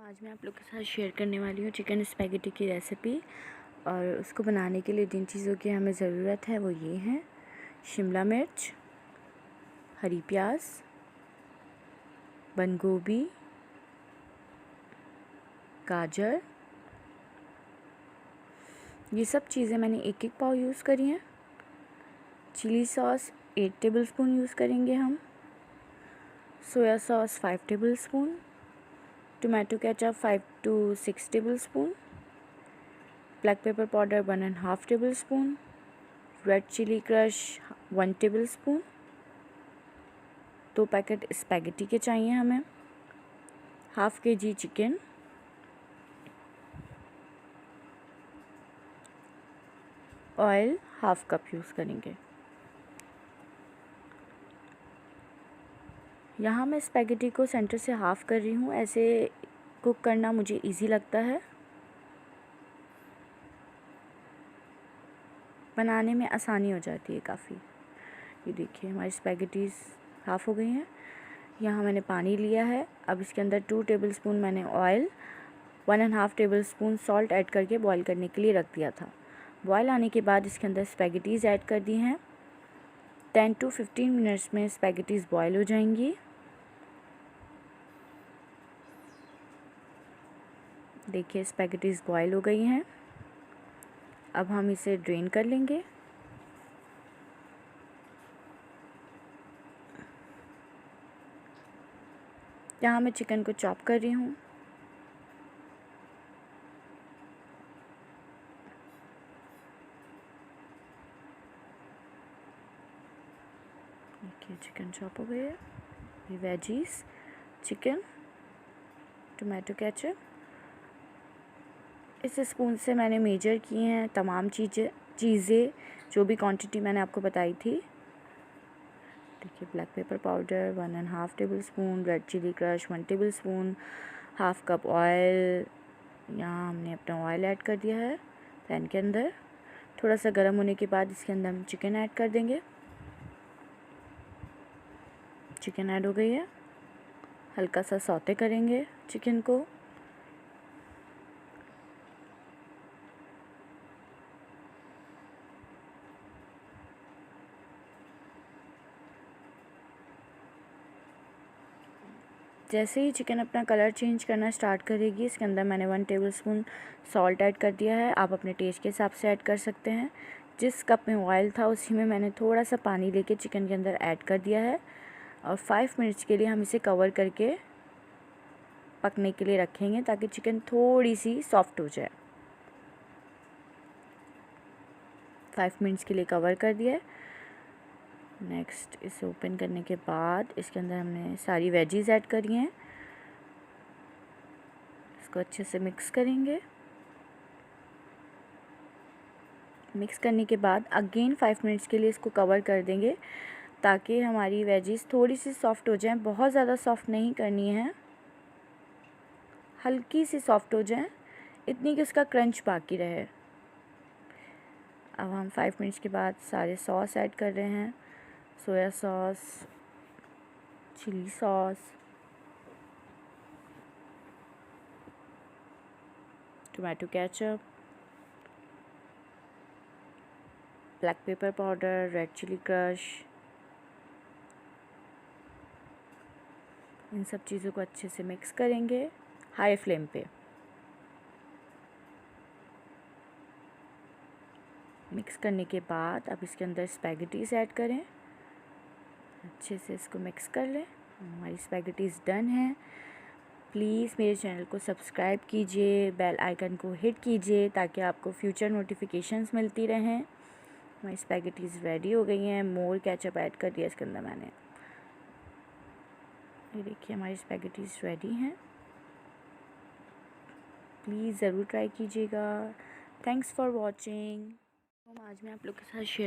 आज मैं आप लोग के साथ शेयर करने वाली हूँ चिकन स्पैगेटी की रेसिपी। और उसको बनाने के लिए जिन चीज़ों की हमें ज़रूरत है वो ये हैं: शिमला मिर्च, हरी प्याज, बंद गोभी, गाजर। ये सब चीज़ें मैंने एक एक पाव यूज़ करी हैं। चिली सॉस 8 टेबलस्पून यूज़ करेंगे हम। Soya sauce 5 tablespoon. Tomato ketchup 5 to 6 tablespoon. Black pepper powder 1.5 tablespoon. Red chilli crush 1 tablespoon. 2 packet spaghetti के चाहिए हमें। Half kg chicken. Oil half cup use करेंगे। यहाँ मैं स्पैगेटी को सेंटर से हाफ़ कर रही हूँ। ऐसे कुक करना मुझे इजी लगता है, बनाने में आसानी हो जाती है काफ़ी। ये देखिए हमारी स्पैगेटीज़ हाफ़ हो गई हैं। यहाँ मैंने पानी लिया है। अब इसके अंदर 2 टेबलस्पून मैंने ऑयल, 1.5 टेबलस्पून सॉल्ट ऐड करके बॉईल करने के लिए रख दिया था। बॉईल आने के बाद इसके अंदर स्पैगेटीज़ ऐड कर दी हैं। 10 to 15 मिनट्स में स्पैगेटीज़ बॉईल हो जाएंगी। देखिए स्पैगेटीज़ बॉईल हो गई हैं। अब हम इसे ड्रेन कर लेंगे। यहाँ मैं चिकन को चॉप कर रही हूँ। देखिए चिकन चॉप हो गई है। ये वेजीज, चिकन, टोमेटो केचप, इस स्पून से मैंने मेजर किए हैं तमाम चीज़ें जो भी क्वांटिटी मैंने आपको बताई थी। देखिए black pepper powder 1.5 tablespoon, red chilli crush 1 tablespoon, half cup oil. यहाँ हमने अपना ऑयल ऐड कर दिया है पैन के अंदर। थोड़ा सा गर्म होने के बाद इसके अंदर हम चिकन ऐड कर देंगे। चिकन ऐड हो गई है। हल्का सा सौते करेंगे चिकन को। जैसे ही चिकन अपना कलर चेंज करना स्टार्ट करेगी, इसके अंदर मैंने 1 टेबलस्पून सॉल्ट ऐड कर दिया है। आप अपने टेस्ट के हिसाब से ऐड कर सकते हैं। जिस कप में ऑयल था उसी में मैंने थोड़ा सा पानी लेके चिकन के अंदर ऐड कर दिया है। और 5 मिनट्स के लिए हम इसे कवर करके पकने के लिए रखेंगे ताकि चिकन थोड़ी सी सॉफ्ट हो जाए। 5 मिनट्स के लिए कवर कर दिया है। नेक्स्ट इसे ओपन करने के बाद इसके अंदर हमने सारी वेजीज़ ऐड करी हैं। इसको अच्छे से मिक्स करेंगे। मिक्स करने के बाद अगेन 5 मिनट्स के लिए इसको कवर कर देंगे ताकि हमारी वेजीज़ थोड़ी सी सॉफ्ट हो जाएं। बहुत ज़्यादा सॉफ्ट नहीं करनी है, हल्की सी सॉफ्ट हो जाएं, इतनी कि उसका क्रंच बाकी रहे। अब हम 5 मिनट्स के बाद सारे सॉस ऐड कर रहे हैं। Soya sauce, chilli sauce, tomato ketchup, black pepper powder, red chilli crush. इन सब चीज़ों को अच्छे से मिक्स करेंगे हाई फ्लेम पे। मिक्स करने के बाद अब इसके अंदर स्पैगेटीज़ ऐड करें। अच्छे से इसको मिक्स कर लें। हमारी स्पैगेटीज़ डन है। प्लीज़ मेरे चैनल को सब्सक्राइब कीजिए, बेल आइकन को हिट कीजिए ताकि आपको फ्यूचर नोटिफिकेशंस मिलती रहें। हमारी स्पैगेटीज़ रेडी हो गई हैं। मोर केचप ऐड कर दिया इसके अंदर मैंने। ये देखिए हमारी स्पैगेटीज़ रेडी हैं। प्लीज़ ज़रूर ट्राई कीजिएगा। Thanks for watching. आज मैं आप लोग के साथ शेयर